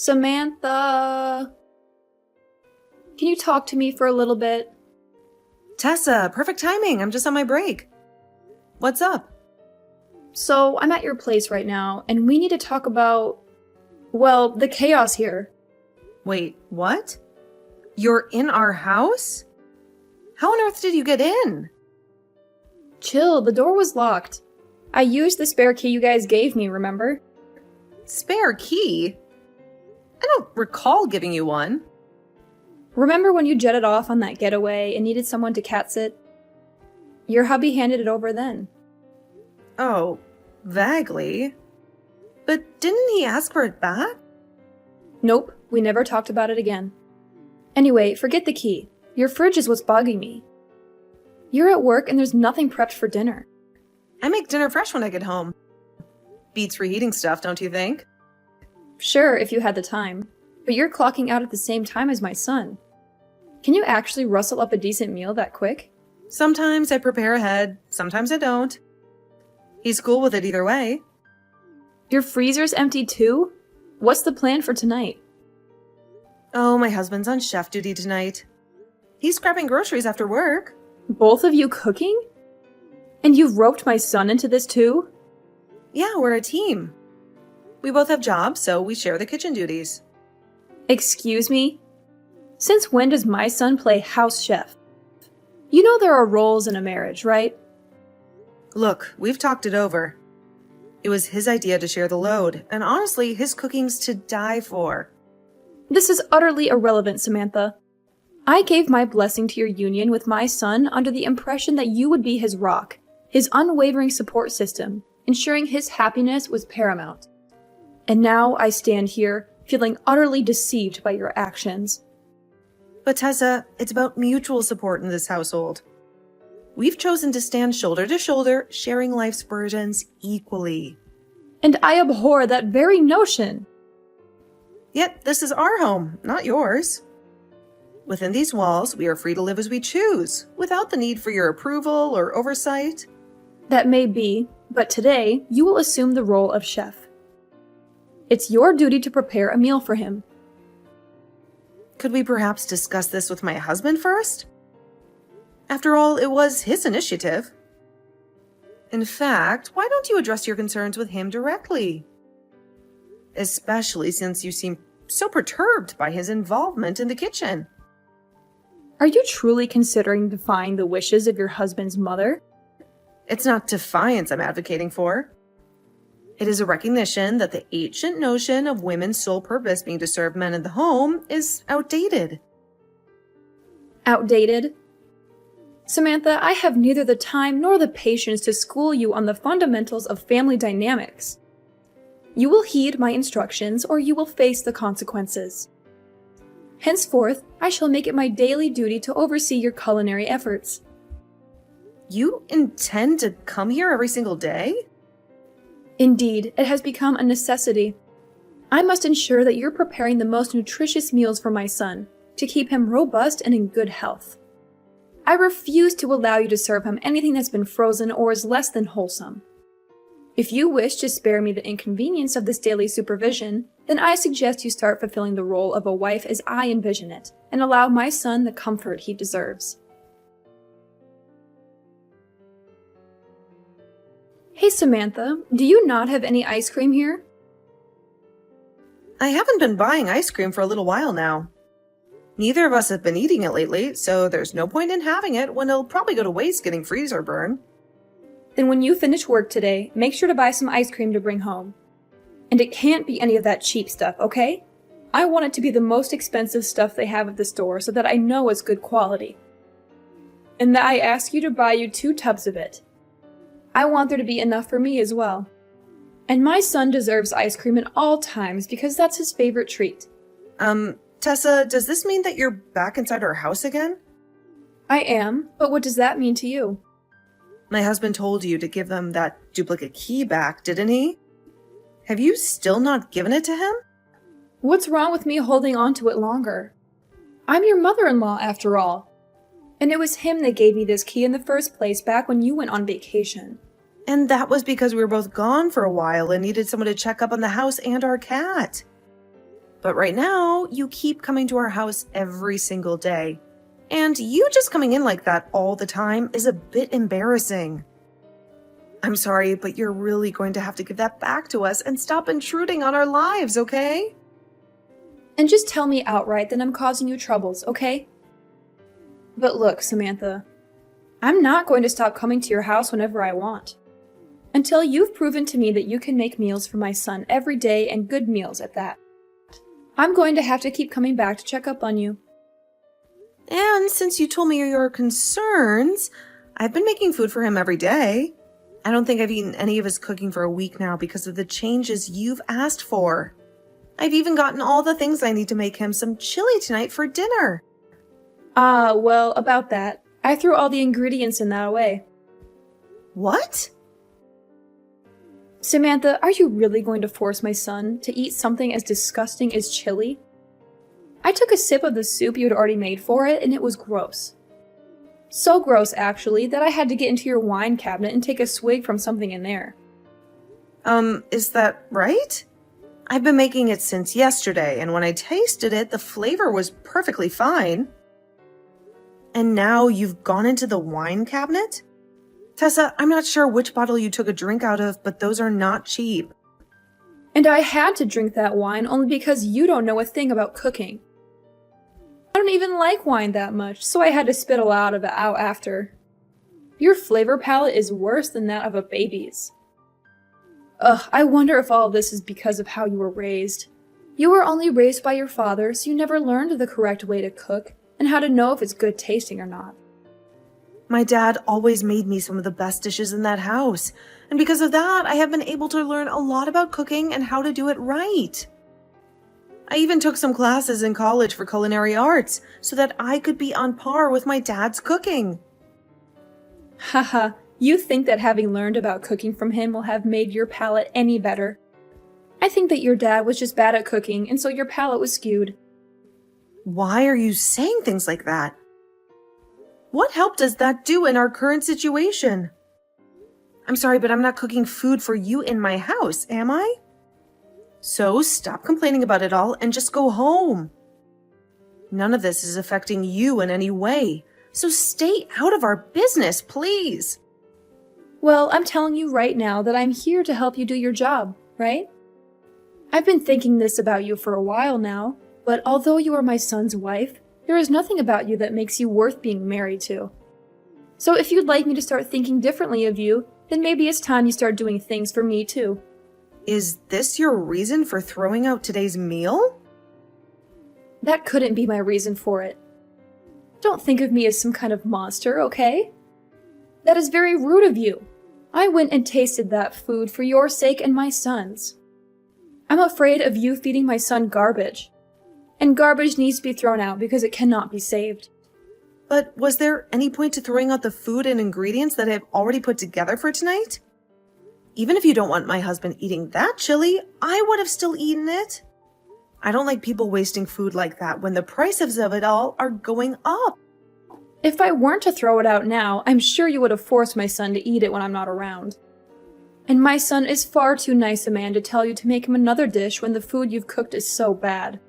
Samantha! Can you talk to me for a little bit? Tessa, perfect timing. I'm just on my break. What's up? So, I'm at your place right now, and we need to talk about, well, the chaos here. Wait, what? You're in our house? How on earth did you get in? Chill, the door was locked. I used the spare key you guys gave me, remember? Spare key? I don't recall giving you one. Remember when you jetted off on that getaway and needed someone to cat sit? Your hubby handed it over then. Oh, vaguely. But didn't he ask for it back? Nope, we never talked about it again. Anyway, forget the key. Your fridge is what's bugging me. You're at work and there's nothing prepped for dinner. I make dinner fresh when I get home. Beats reheating stuff, don't you think? Sure, if you had the time. But you're clocking out at the same time as my son. Can you actually rustle up a decent meal that quick? Sometimes I prepare ahead, sometimes I don't. He's cool with it either way. Your freezer's empty too? What's the plan for tonight? Oh, my husband's on chef duty tonight. He's grabbing groceries after work. Both of you cooking? And you've roped my son into this too? Yeah, we're a team. We both have jobs, so we share the kitchen duties. Excuse me? Since when does my son play house chef? You know there are roles in a marriage, right? Look, we've talked it over. It was his idea to share the load, and honestly, his cooking's to die for. This is utterly irrelevant, Samantha. I gave my blessing to your union with my son under the impression that you would be his rock, his unwavering support system, ensuring his happiness was paramount. And now I stand here, feeling utterly deceived by your actions. But Tessa, it's about mutual support in this household. We've chosen to stand shoulder to shoulder, sharing life's burdens equally. And I abhor that very notion. Yet, this is our home, not yours. Within these walls, we are free to live as we choose, without the need for your approval or oversight. That may be, but today you will assume the role of chef. It's your duty to prepare a meal for him. Could we perhaps discuss this with my husband first? After all, it was his initiative. In fact, why don't you address your concerns with him directly? Especially since you seem so perturbed by his involvement in the kitchen. Are you truly considering defying the wishes of your husband's mother? It's not defiance I'm advocating for. It is a recognition that the ancient notion of women's sole purpose being to serve men in the home is outdated. Outdated? Samantha, I have neither the time nor the patience to school you on the fundamentals of family dynamics. You will heed my instructions or you will face the consequences. Henceforth, I shall make it my daily duty to oversee your culinary efforts. You intend to come here every single day? Indeed, it has become a necessity. I must ensure that you're preparing the most nutritious meals for my son, to keep him robust and in good health. I refuse to allow you to serve him anything that's been frozen or is less than wholesome. If you wish to spare me the inconvenience of this daily supervision, then I suggest you start fulfilling the role of a wife as I envision it, and allow my son the comfort he deserves. Hey Samantha, do you not have any ice cream here? I haven't been buying ice cream for a little while now. Neither of us have been eating it lately, so there's no point in having it when it'll probably go to waste getting freezer burn. Then when you finish work today, make sure to buy some ice cream to bring home. And it can't be any of that cheap stuff, okay? I want it to be the most expensive stuff they have at the store so that I know it's good quality. And that I ask you to buy you 2 tubs of it. I want there to be enough for me as well. And my son deserves ice cream at all times because that's his favorite treat. Tessa, does this mean that you're back inside our house again? I am, but what does that mean to you? My husband told you to give them that duplicate key back, didn't he? Have you still not given it to him? What's wrong with me holding on to it longer? I'm your mother-in-law after all. And it was him that gave me this key in the first place back when you went on vacation. And that was because we were both gone for a while and needed someone to check up on the house and our cat. But right now, you keep coming to our house every single day. And you just coming in like that all the time is a bit embarrassing. I'm sorry, but you're really going to have to give that back to us and stop intruding on our lives, okay? And just tell me outright that I'm causing you troubles, okay? But look, Samantha, I'm not going to stop coming to your house whenever I want. Until you've proven to me that you can make meals for my son every day and good meals at that. I'm going to have to keep coming back to check up on you. And since you told me your concerns, I've been making food for him every day. I don't think I've eaten any of his cooking for a week now because of the changes you've asked for. I've even gotten all the things I need to make him some chili tonight for dinner. Well, about that, I threw all the ingredients in that away. What? Samantha, are you really going to force my son to eat something as disgusting as chili? I took a sip of the soup you had already made for it, and it was gross. So gross, actually, that I had to get into your wine cabinet and take a swig from something in there. Is that right? I've been making it since yesterday, and when I tasted it, the flavor was perfectly fine. And now you've gone into the wine cabinet? Tessa, I'm not sure which bottle you took a drink out of, but those are not cheap. And I had to drink that wine only because you don't know a thing about cooking. I don't even like wine that much, so I had to spit a lot of it out after. Your flavor palette is worse than that of a baby's. Ugh, I wonder if all of this is because of how you were raised. You were only raised by your father, so you never learned the correct way to cook and how to know if it's good tasting or not. My dad always made me some of the best dishes in that house, and because of that, I have been able to learn a lot about cooking and how to do it right. I even took some classes in college for culinary arts so that I could be on par with my dad's cooking. Haha, you think that having learned about cooking from him will have made your palate any better. I think that your dad was just bad at cooking, and so your palate was skewed. Why are you saying things like that? What help does that do in our current situation? I'm sorry, but I'm not cooking food for you in my house, am I? So stop complaining about it all and just go home. None of this is affecting you in any way, so stay out of our business, please. Well, I'm telling you right now that I'm here to help you do your job, right? I've been thinking this about you for a while now, but although you are my son's wife, there is nothing about you that makes you worth being married to. So if you'd like me to start thinking differently of you, then maybe it's time you start doing things for me too. Is this your reason for throwing out today's meal? That couldn't be my reason for it. Don't think of me as some kind of monster, okay? That is very rude of you. I went and tasted that food for your sake and my son's. I'm afraid of you feeding my son garbage. And garbage needs to be thrown out because it cannot be saved. But was there any point to throwing out the food and ingredients that I have already put together for tonight? Even if you don't want my husband eating that chili, I would have still eaten it. I don't like people wasting food like that when the prices of it all are going up. If I weren't to throw it out now, I'm sure you would have forced my son to eat it when I'm not around. And my son is far too nice a man to tell you to make him another dish when the food you've cooked is so bad.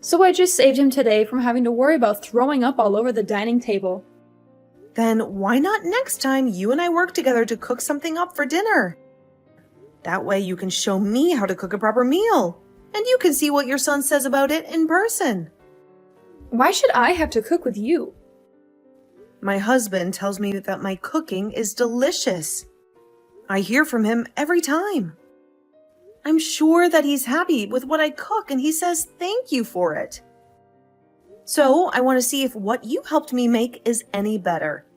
So I just saved him today from having to worry about throwing up all over the dining table. Then why not next time you and I work together to cook something up for dinner? That way you can show me how to cook a proper meal, and you can see what your son says about it in person. Why should I have to cook with you? My husband tells me that my cooking is delicious. I hear from him every time. I'm sure that he's happy with what I cook and he says thank you for it. So I want to see if what you helped me make is any better.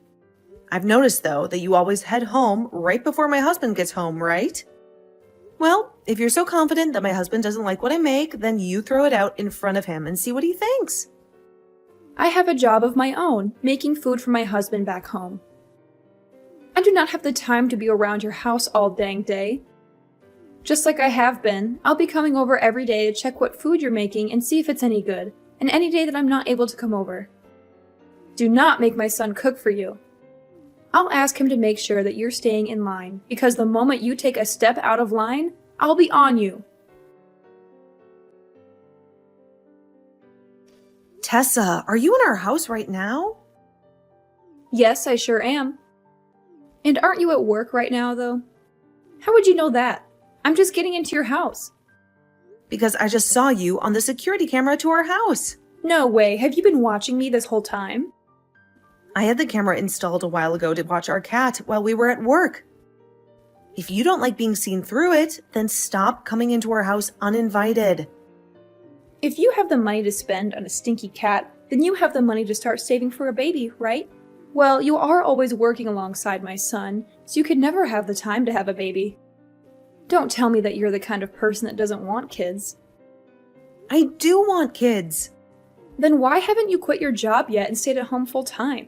I've noticed, though, that you always head home right before my husband gets home, right? Well, if you're so confident that my husband doesn't like what I make, then you throw it out in front of him and see what he thinks. I have a job of my own, making food for my husband back home. I do not have the time to be around your house all dang day. Just like I have been, I'll be coming over every day to check what food you're making and see if it's any good, and any day that I'm not able to come over. Do not make my son cook for you. I'll ask him to make sure that you're staying in line, because the moment you take a step out of line, I'll be on you. Tessa, are you in our house right now? Yes, I sure am. And aren't you at work right now, though? How would you know that? I'm just getting into your house. Because I just saw you on the security camera to our house. No way, have you been watching me this whole time? I had the camera installed a while ago to watch our cat while we were at work. If you don't like being seen through it, then stop coming into our house uninvited. If you have the money to spend on a stinky cat, then you have the money to start saving for a baby, right? Well, you are always working alongside my son, so you could never have the time to have a baby. Don't tell me that you're the kind of person that doesn't want kids. I do want kids. Then why haven't you quit your job yet and stayed at home full time?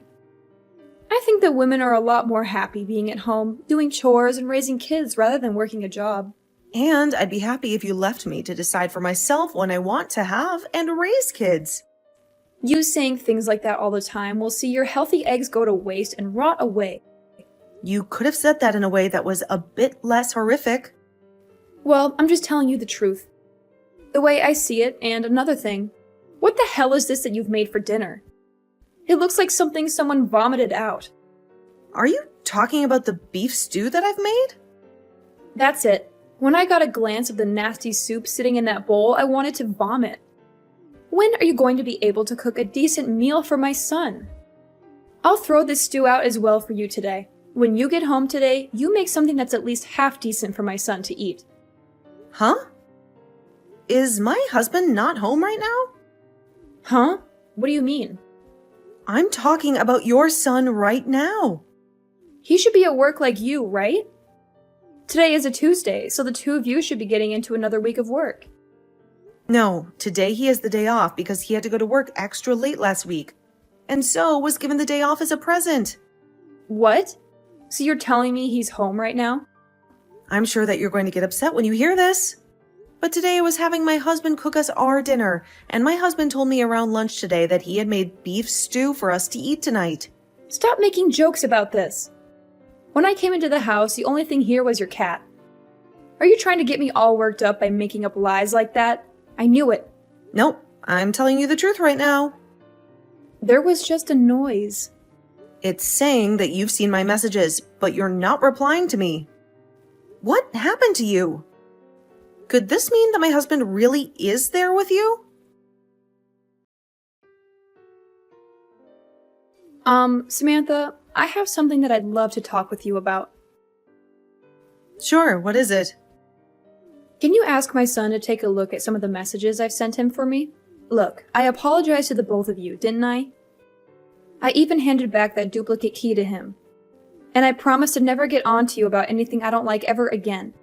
I think that women are a lot more happy being at home, doing chores and raising kids rather than working a job. And I'd be happy if you left me to decide for myself when I want to have and raise kids. You saying things like that all the time will see your healthy eggs go to waste and rot away. You could have said that in a way that was a bit less horrific. Well, I'm just telling you the truth. The way I see it, and another thing. What the hell is this that you've made for dinner? It looks like something someone vomited out. Are you talking about the beef stew that I've made? That's it. When I got a glance of the nasty soup sitting in that bowl, I wanted to vomit. When are you going to be able to cook a decent meal for my son? I'll throw this stew out as well for you today. When you get home today, you make something that's at least half decent for my son to eat. Huh? Is my husband not home right now? Huh? What do you mean? I'm talking about your son right now. He should be at work like you, right? Today is a Tuesday, so the two of you should be getting into another week of work. No, today he has the day off because he had to go to work extra late last week, and so was given the day off as a present. What? So you're telling me he's home right now? I'm sure that you're going to get upset when you hear this. But today I was having my husband cook us our dinner, and my husband told me around lunch today that he had made beef stew for us to eat tonight. Stop making jokes about this. When I came into the house, the only thing here was your cat. Are you trying to get me all worked up by making up lies like that? I knew it. Nope, I'm telling you the truth right now. There was just a noise. It's saying that you've seen my messages, but you're not replying to me. What happened to you? Could this mean that my husband really is there with you? Samantha, I have something that I'd love to talk with you about. Sure, what is it? Can you ask my son to take a look at some of the messages I've sent him for me? Look, I apologized to the both of you, didn't I? I even handed back that duplicate key to him. And I promised to never get on to you about anything I don't like ever again.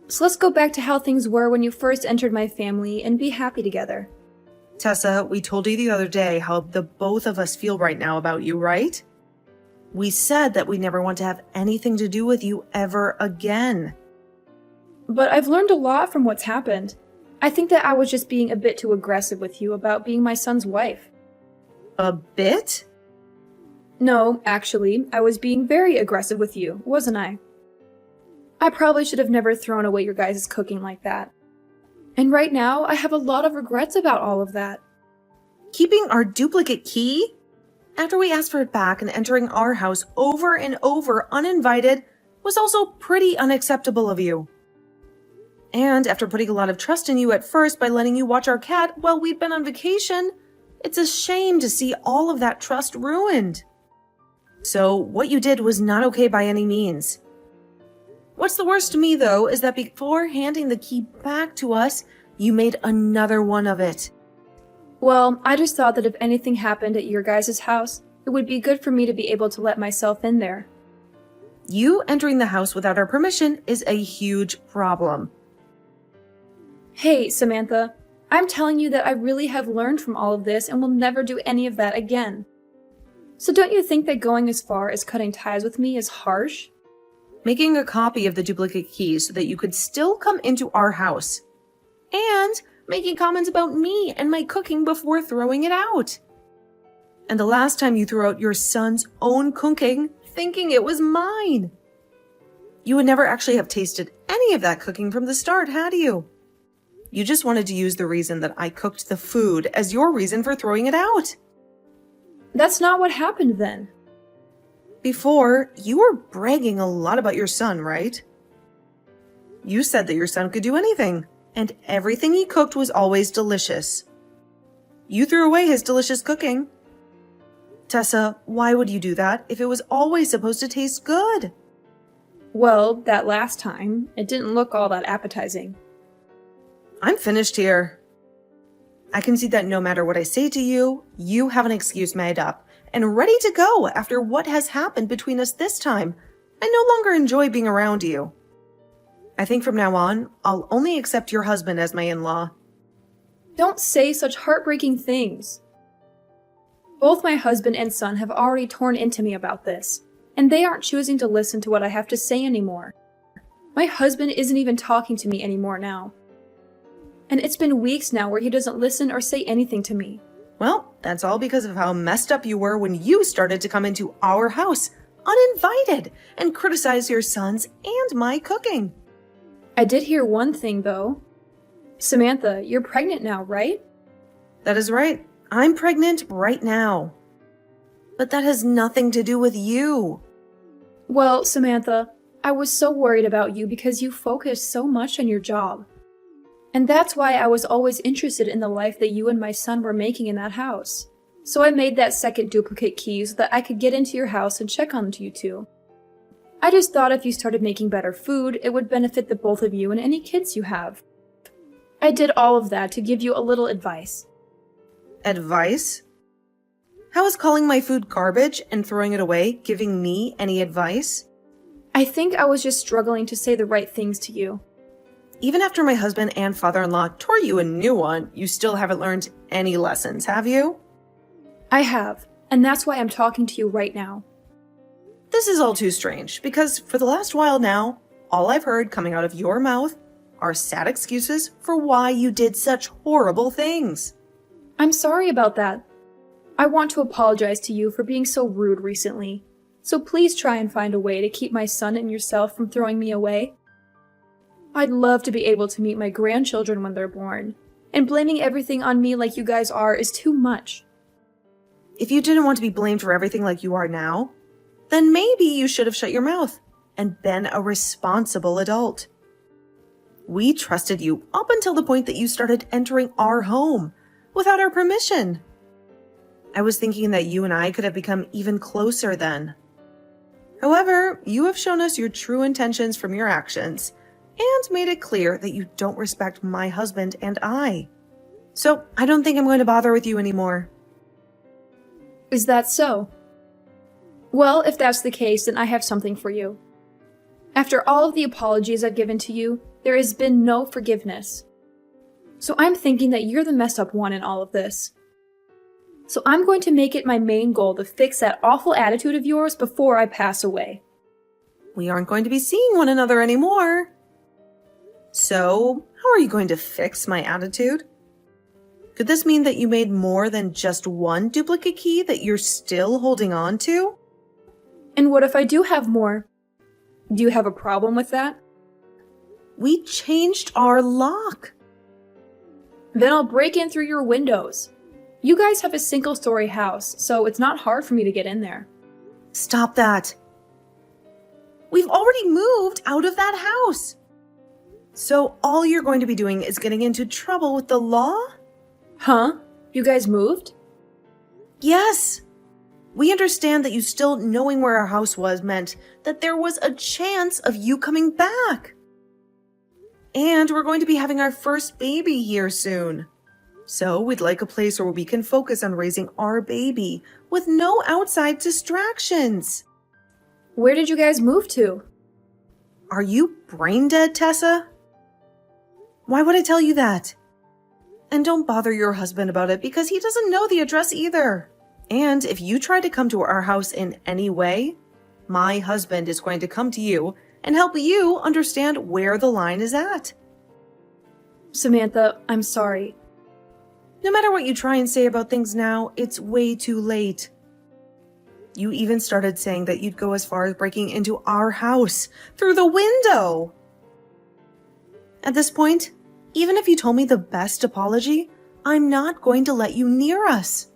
So let's go back to how things were when you first entered my family and be happy together. Tessa, we told you the other day how the both of us feel right now about you, right? We said that we never want to have anything to do with you ever again. But I've learned a lot from what's happened. I think that I was just being a bit too aggressive with you about being my son's wife. A bit? No, actually, I was being very aggressive with you, wasn't I? I probably should have never thrown away your guys' cooking like that. And right now, I have a lot of regrets about all of that. Keeping our duplicate key? After we asked for it back and entering our house over and over uninvited was also pretty unacceptable of you. And after putting a lot of trust in you at first by letting you watch our cat while we'd been on vacation, it's a shame to see all of that trust ruined. So what you did was not okay by any means. What's the worst to me, though, is that before handing the key back to us, you made another one of it. Well, I just thought that if anything happened at your guys' house, it would be good for me to be able to let myself in there. You entering the house without our permission is a huge problem. Hey, Samantha, I'm telling you that I really have learned from all of this and will never do any of that again. So don't you think that going as far as cutting ties with me is harsh? Making a copy of the duplicate key so that you could still come into our house. And making comments about me and my cooking before throwing it out. And the last time you threw out your son's own cooking, thinking it was mine. You would never actually have tasted any of that cooking from the start, had you? You just wanted to use the reason that I cooked the food as your reason for throwing it out. That's not what happened then. Before, you were bragging a lot about your son, right? You said that your son could do anything, and everything he cooked was always delicious. You threw away his delicious cooking. Tessa, why would you do that if it was always supposed to taste good? Well, that last time, it didn't look all that appetizing. I'm finished here. I can see that no matter what I say to you, you have an excuse made up and ready to go after what has happened between us this time. I no longer enjoy being around you. I think from now on, I'll only accept your husband as my in-law. Don't say such heartbreaking things. Both my husband and son have already torn into me about this, and they aren't choosing to listen to what I have to say anymore. My husband isn't even talking to me anymore now. And it's been weeks now where he doesn't listen or say anything to me. Well, that's all because of how messed up you were when you started to come into our house, uninvited, and criticize your sons and my cooking. I did hear one thing, though. Samantha, you're pregnant now, right? That is right. I'm pregnant right now. But that has nothing to do with you. Well, Samantha, I was so worried about you because you focused so much on your job. And that's why I was always interested in the life that you and my son were making in that house. So I made that second duplicate key so that I could get into your house and check on you two. I just thought if you started making better food, it would benefit the both of you and any kids you have. I did all of that to give you a little advice. Advice? How is calling my food garbage and throwing it away giving me any advice? I think I was just struggling to say the right things to you. Even after my husband and father-in-law tore you a new one, you still haven't learned any lessons, have you? I have, and that's why I'm talking to you right now. This is all too strange, because for the last while now, all I've heard coming out of your mouth are sad excuses for why you did such horrible things. I'm sorry about that. I want to apologize to you for being so rude recently. So please try and find a way to keep my son and yourself from throwing me away. I'd love to be able to meet my grandchildren when they're born, and blaming everything on me like you guys are is too much. If you didn't want to be blamed for everything like you are now, then maybe you should have shut your mouth and been a responsible adult. We trusted you up until the point that you started entering our home without our permission. I was thinking that you and I could have become even closer then. However, you have shown us your true intentions from your actions and made it clear that you don't respect my husband and I. So I don't think I'm going to bother with you anymore. Is that so? Well, if that's the case, then I have something for you. After all of the apologies I've given to you, there has been no forgiveness. So I'm thinking that you're the messed up one in all of this. So I'm going to make it my main goal to fix that awful attitude of yours before I pass away. We aren't going to be seeing one another anymore. So, how are you going to fix my attitude? Could this mean that you made more than just one duplicate key that you're still holding on to? And what if I do have more? Do you have a problem with that? We changed our lock. Then I'll break in through your windows. You guys have a single-story house, so it's not hard for me to get in there. Stop that. We've already moved out of that house. So all you're going to be doing is getting into trouble with the law? Huh? You guys moved? Yes. We understand that you still knowing where our house was meant that there was a chance of you coming back. And we're going to be having our first baby here soon. So we'd like a place where we can focus on raising our baby with no outside distractions. Where did you guys move to? Are you brain dead, Tessa? Why would I tell you that? And don't bother your husband about it because he doesn't know the address either. And if you try to come to our house in any way, my husband is going to come to you and help you understand where the line is at. Samantha, I'm sorry. No matter what you try and say about things now, it's way too late. You even started saying that you'd go as far as breaking into our house through the window. At this point, Even if you told me the best apology, I'm not going to let you near us.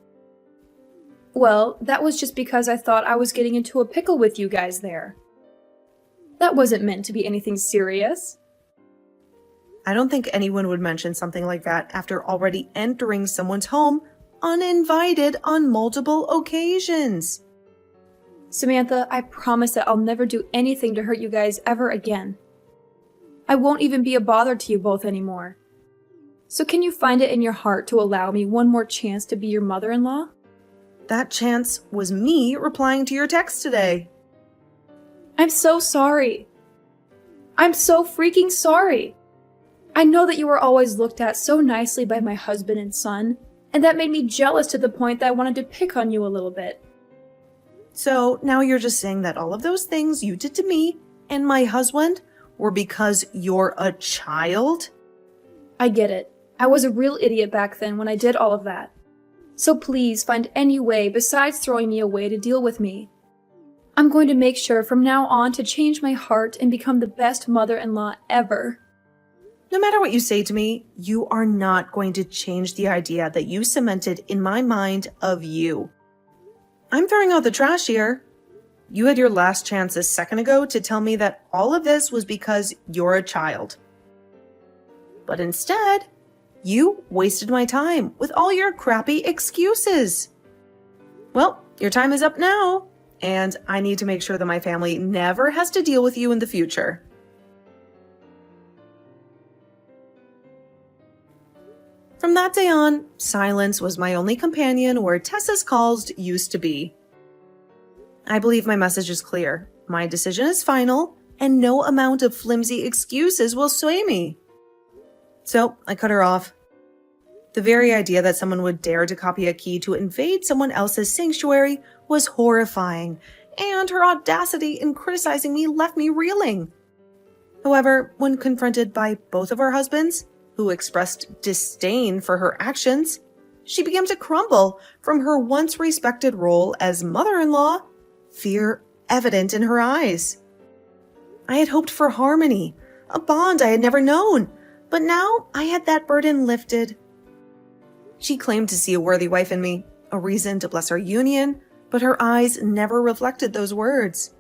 Well, that was just because I thought I was getting into a pickle with you guys there. That wasn't meant to be anything serious. I don't think anyone would mention something like that after already entering someone's home uninvited on multiple occasions. Samantha, I promise that I'll never do anything to hurt you guys ever again. I won't even be a bother to you both anymore. So can you find it in your heart to allow me one more chance to be your mother-in-law? That chance was me replying to your text today. I'm so sorry. I'm so freaking sorry. I know that you were always looked at so nicely by my husband and son, and that made me jealous to the point that I wanted to pick on you a little bit. So now you're just saying that all of those things you did to me and my husband were because you're a child? I get it. I was a real idiot back then when I did all of that. So please find any way besides throwing me away to deal with me. I'm going to make sure from now on to change my heart and become the best mother-in-law ever. No matter what you say to me, you are not going to change the idea that you cemented in my mind of you. I'm throwing out the trash here. You had your last chance a second ago to tell me that all of this was because you're a child. But instead, you wasted my time with all your crappy excuses. Well, your time is up now, and I need to make sure that my family never has to deal with you in the future. From that day on, silence was my only companion where Tessa's calls used to be. I believe my message is clear. My decision is final, and no amount of flimsy excuses will sway me. So I cut her off. The very idea that someone would dare to copy a key to invade someone else's sanctuary was horrifying, and her audacity in criticizing me left me reeling. However, when confronted by both of her husbands, who expressed disdain for her actions, she began to crumble from her once respected role as mother-in-law, fear evident in her eyes. I had hoped for harmony, a bond I had never known, but now I had that burden lifted. She claimed to see a worthy wife in me, a reason to bless our union, but her eyes never reflected those words.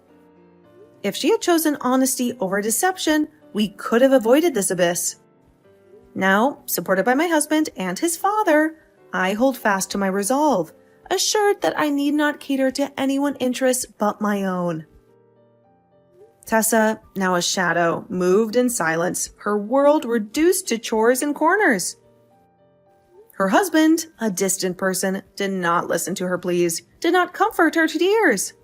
If she had chosen honesty over deception, we could have avoided this abyss. Now, supported by my husband and his father, I hold fast to my resolve, assured that I need not cater to anyone's interests but my own. Tessa, now a shadow, moved in silence, her world reduced to chores and corners. Her husband, a distant person, did not listen to her pleas, did not comfort her to tears.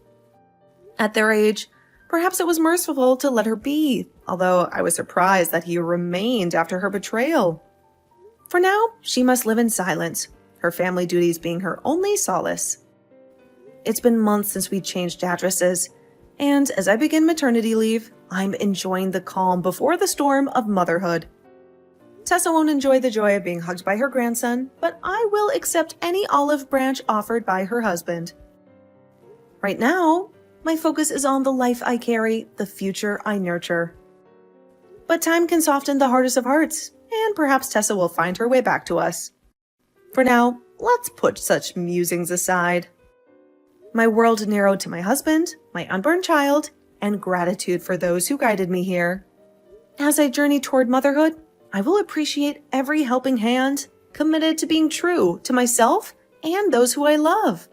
At their age, perhaps it was merciful to let her be, although I was surprised that he remained after her betrayal. For now, she must live in silence, her family duties being her only solace. It's been months since we changed addresses, and as I begin maternity leave, I'm enjoying the calm before the storm of motherhood. Tessa won't enjoy the joy of being hugged by her grandson, but I will accept any olive branch offered by her husband. Right now, my focus is on the life I carry, the future I nurture. But time can soften the hardest of hearts, and perhaps Tessa will find her way back to us. For now, let's put such musings aside. My world narrowed to my husband, my unborn child, and gratitude for those who guided me here. As I journey toward motherhood, I will appreciate every helping hand, committed to being true to myself and those who I love.